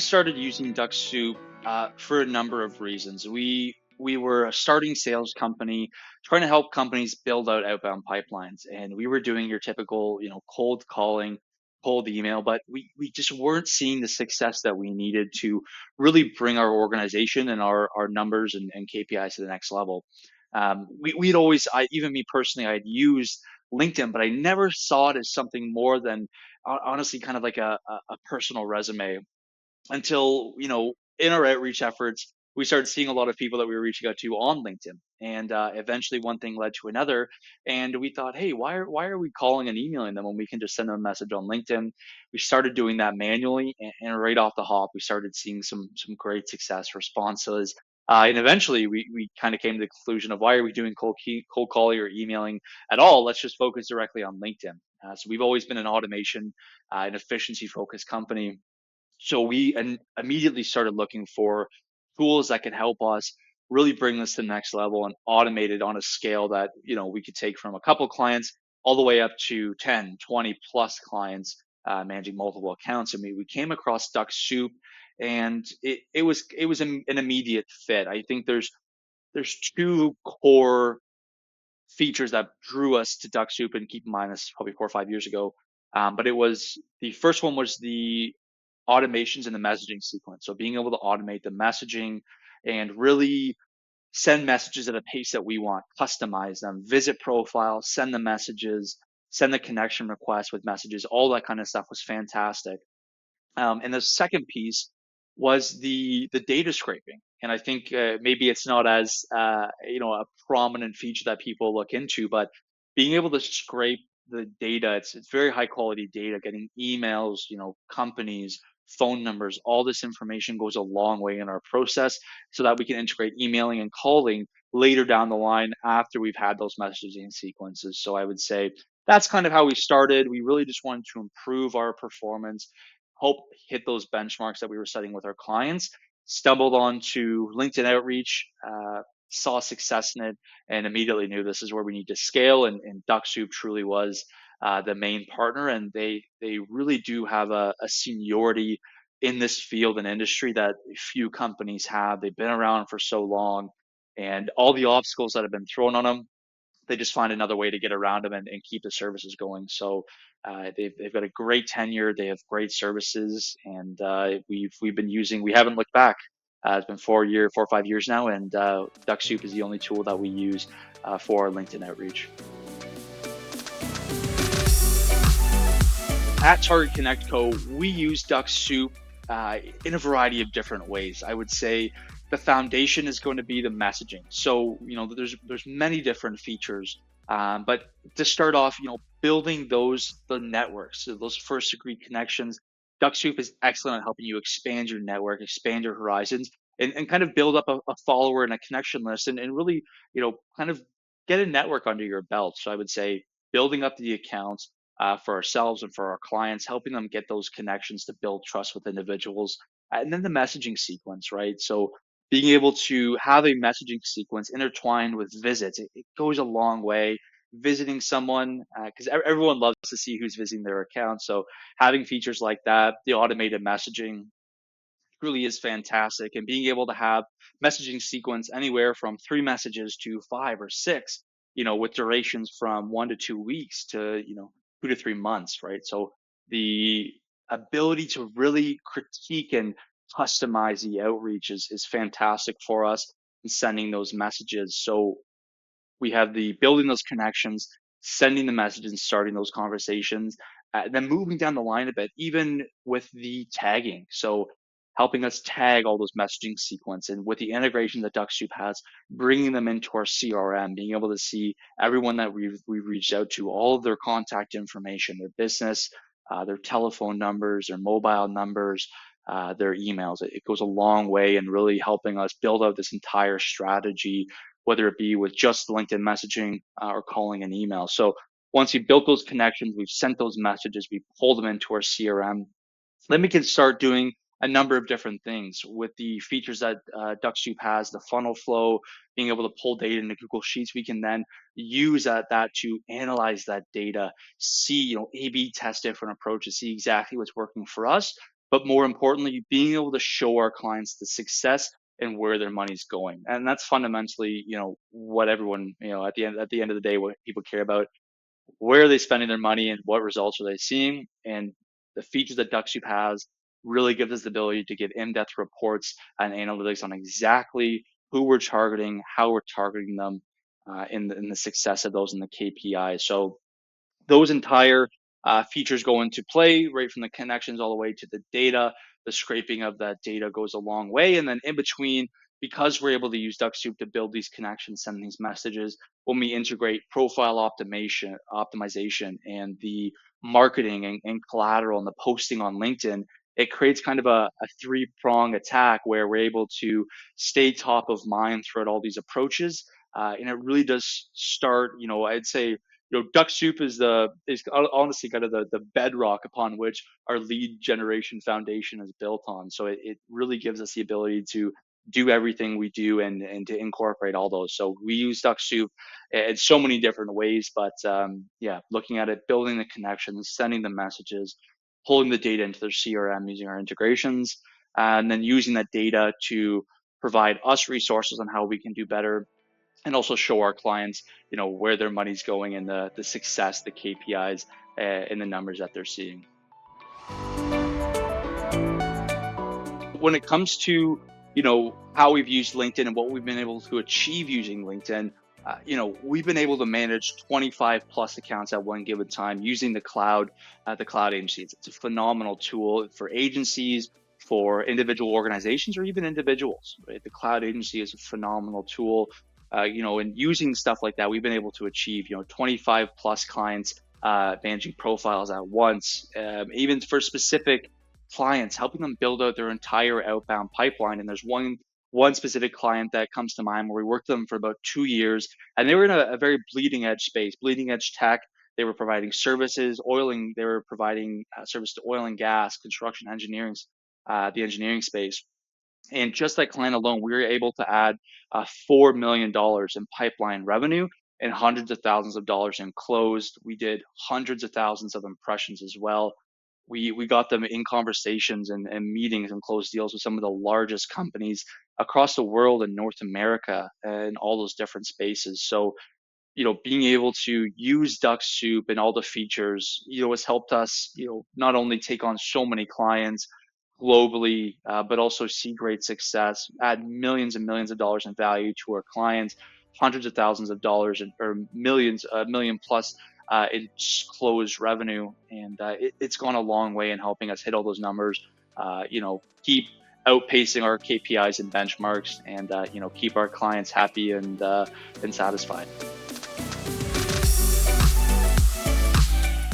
started using Dux-Soup for a number of reasons. We were a starting sales company trying to help companies build out outbound pipelines, and we were doing your typical, cold calling, cold email, but we just weren't seeing the success that we needed to really bring our organization and our numbers and KPIs to the next level. We'd always, even me personally, I'd used LinkedIn, but I never saw it as something more than honestly kind of like a personal resume until, in our outreach efforts, we started seeing a lot of people that we were reaching out to on LinkedIn. And eventually one thing led to another. And we thought, hey, why are we calling and emailing them when we can just send them a message on LinkedIn? We started doing that manually, and right off the hop, we started seeing some great success responses. And eventually we kind of came to the conclusion of why are we doing cold calling or emailing at all? Let's just focus directly on LinkedIn. So we've always been an automation and efficiency focused company, so we immediately started looking for tools that could help us really bring this to the next level and automate it on a scale that, we could take from a couple clients all the way up to 10, 20 plus clients, managing multiple accounts. And we came across Dux-Soup, and it was an immediate fit. I think there's two core features that drew us to Dux-Soup, and keep in mind this is probably 4 or 5 years ago. But it was the first one was the automations in the messaging sequence. So being able to automate the messaging and really send messages at a pace that we want, customize them, visit profiles, send the messages, send the connection requests with messages, all that kind of stuff was fantastic. And the second piece was the data scraping. And I think maybe it's not as a prominent feature that people look into, but being able to scrape the data, it's very high quality data. Getting emails, companies, phone numbers, all this information goes a long way in our process, so that we can integrate emailing and calling later down the line after we've had those messaging sequences. So I would say that's kind of how we started. We really just wanted to improve our performance, help hit those benchmarks that we were setting with our clients. Stumbled onto LinkedIn outreach, saw success in it, and immediately knew this is where we need to scale. And Dux-Soup truly was the main partner, and they really do have a seniority in this field and industry that few companies have. They've been around for so long, and all the obstacles that have been thrown on them, they just find another way to get around them and keep the services going. So they've got a great tenure. They have great services, and we've been using. We haven't looked back. It's been 4 or 5 years now, and Dux-Soup is the only tool that we use for our LinkedIn outreach. At Target Connect Co, we use Dux-Soup in a variety of different ways. I would say the foundation is going to be the messaging. So, there's many different features, but to start off, building the networks, so those first degree connections. Dux-Soup is excellent at helping you expand your network, expand your horizons, and kind of build up a follower and a connection list, and really, kind of get a network under your belt. So I would say building up the accounts for ourselves and for our clients, helping them get those connections to build trust with individuals. And then the messaging sequence, right? So being able to have a messaging sequence intertwined with visits, it goes a long way. Visiting someone, because everyone loves to see who's visiting their account. So having features like that, the automated messaging really is fantastic. And being able to have messaging sequence anywhere from 3 messages to 5 or 6, with durations from 1 to 2 weeks to, 2 to 3 months, right? So the ability to really critique and customize the outreach is fantastic for us in sending those messages. So we have the building those connections, sending the messages, and starting those conversations, then moving down the line a bit, even with the tagging. So helping us tag all those messaging sequence, and with the integration that Dux-Soup has, bringing them into our CRM, being able to see everyone that we've reached out to, all of their contact information, their business, their telephone numbers, their mobile numbers, their emails. It goes a long way in really helping us build out this entire strategy, whether it be with just LinkedIn messaging or calling an email. So once we've built those connections, we've sent those messages, we pull them into our CRM, then we can start doing a number of different things with the features that Dux-Soup has, the funnel flow, being able to pull data into Google Sheets. We can then use that to analyze that data, see, A/B test different approaches, see exactly what's working for us, but more importantly, being able to show our clients the success and where their money's going. And that's fundamentally, what everyone, at the end of the day, what people care about: where are they spending their money and what results are they seeing? And the features that Dux-Soup has really gives us the ability to give in-depth reports and analytics on exactly who we're targeting, how we're targeting them, in the success of those in the KPIs. So those entire features go into play, right from the connections all the way to the data. The scraping of that data goes a long way. And then in between, because we're able to use Dux-Soup to build these connections, send these messages, when we integrate profile optimization and the marketing and collateral and the posting on LinkedIn, it creates kind of a three-prong attack where we're able to stay top of mind throughout all these approaches. And it really does start, I'd say, Dux-Soup is honestly kind of the bedrock upon which our lead generation foundation is built on. So it really gives us the ability to do everything we do and to incorporate all those. So we use Dux-Soup in so many different ways, but yeah, looking at it, building the connections, sending the messages, pulling the data into their CRM using our integrations, and then using that data to provide us resources on how we can do better, and also show our clients, where their money's going and the success, the KPIs, and the numbers that they're seeing. When it comes to, how we've used LinkedIn and what we've been able to achieve using LinkedIn, we've been able to manage 25 plus accounts at one given time using the cloud agencies. It's a phenomenal tool for agencies, for individual organizations, or even individuals, right? The cloud agency is a phenomenal tool. And using stuff like that, we've been able to achieve, 25 plus clients, managing profiles at once, even for specific clients, helping them build out their entire outbound pipeline. And there's one specific client that comes to mind where we worked with them for about 2 years, and they were in a very bleeding edge space, bleeding edge tech. They were providing services, they were providing service to oil and gas, construction, engineering, the engineering space. And just that client alone, we were able to add $4 million in pipeline revenue and hundreds of thousands of dollars in closed. We did hundreds of thousands of impressions as well. We got them in conversations and meetings and closed deals with some of the largest companies across the world in North America and all those different spaces. So, being able to use Dux-Soup and all the features, has helped us, not only take on so many clients globally, but also see great success, add millions and millions of dollars in value to our clients, hundreds of thousands of dollars or millions, a million plus in closed revenue. And it's gone a long way in helping us hit all those numbers, keep outpacing our KPIs and benchmarks, and keep our clients happy and satisfied.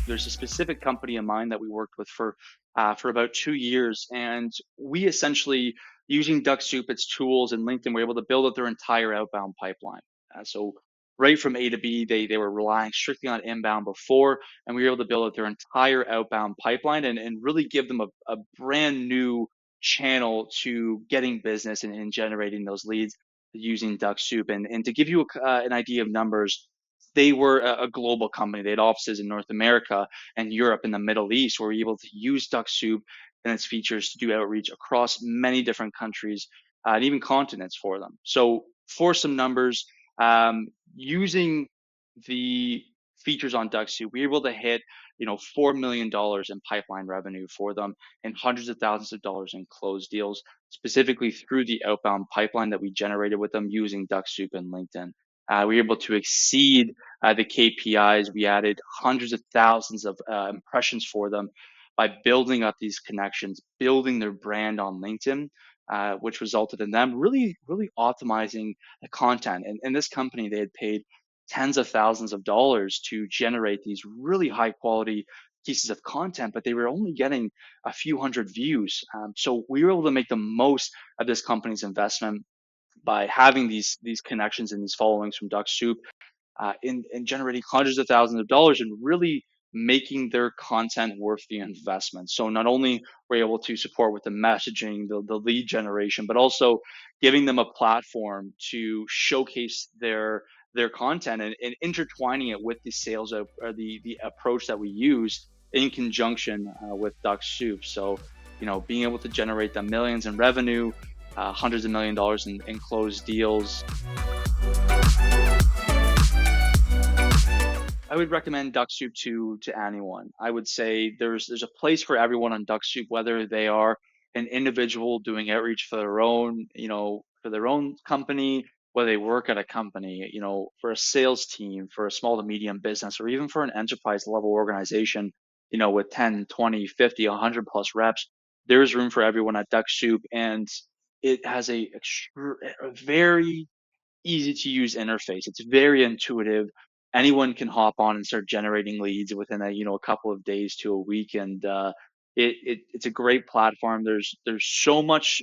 There's a specific company in mind that we worked with for about 2 years, and we essentially, using Dux-Soup, its tools, and LinkedIn, were able to build out their entire outbound pipeline. So right from A to B, they were relying strictly on inbound before, and we were able to build out their entire outbound pipeline and really give them a brand new channel to getting business and generating those leads using Dux-Soup. And to give you an idea of numbers, they were a global company. They had offices in North America and Europe and the Middle East, where we were able to use Dux-Soup and its features to do outreach across many different countries and even continents for them. So for some numbers, using the features on Dux-Soup, we were able to hit, $4 million in pipeline revenue for them and hundreds of thousands of dollars in closed deals, specifically through the outbound pipeline that we generated with them using Dux-Soup and LinkedIn. We were able to exceed the KPIs. We added hundreds of thousands of impressions for them by building up these connections, building their brand on LinkedIn, which resulted in them really, really optimizing the content. And in this company, they had paid tens of thousands of dollars to generate these really high quality pieces of content, but they were only getting a few hundred views. So we were able to make the most of this company's investment by having these connections and these followings from Dux-Soup, in generating hundreds of thousands of dollars and really making their content worth the investment. So not only were we able to support with the messaging, the lead generation, but also giving them a platform to showcase their content and intertwining it with the sales or the approach that we use in conjunction with Dux-Soup. So being able to generate the millions in revenue, hundreds of $1 million in closed deals. I would recommend Dux-Soup to anyone. I would say there's a place for everyone on Dux-Soup, whether they are an individual doing outreach for their own, for their own company, whether they work at a company, for a sales team, for a small to medium business, or even for an enterprise level organization, with 10, 20, 50, 100 plus reps. There's room for everyone at Dux-Soup, and it has a very easy to use interface. It's very intuitive. Anyone can hop on and start generating leads within a couple of days to a week, and it's a great platform. There's so much.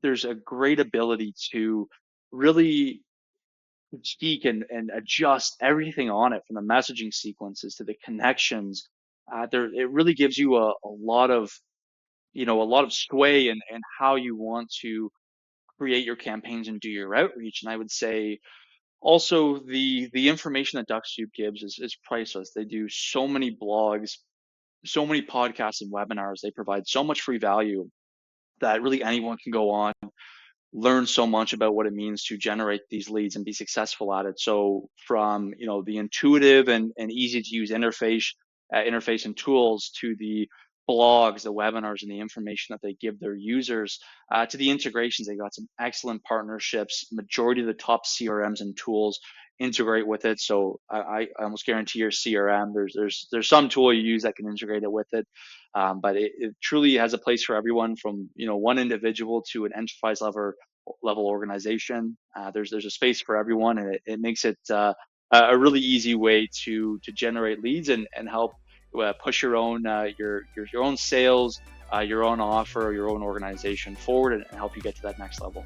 There's a great ability to really critique and adjust everything on it, from the messaging sequences to the connections. It really gives you a lot of a lot of sway in how you want to create your campaigns and do your outreach. And I would say also, the information that Dux-Soup gives is priceless. They do so many blogs, so many podcasts and webinars. They provide so much free value that really anyone can go on, learn so much about what it means to generate these leads and be successful at it. So from the intuitive and easy to use interface and tools, to the blogs, the webinars, and the information that they give their users, to the integrations. They got some excellent partnerships. Majority of the top CRMs and tools integrate with it. So I almost guarantee your CRM, there's some tool you use that can integrate it with it. But it truly has a place for everyone, from one individual to an enterprise level organization. There's a space for everyone, and it makes it a really easy way to generate leads and help push your own your own sales, your own offer, your own organization forward, and help you get to that next level.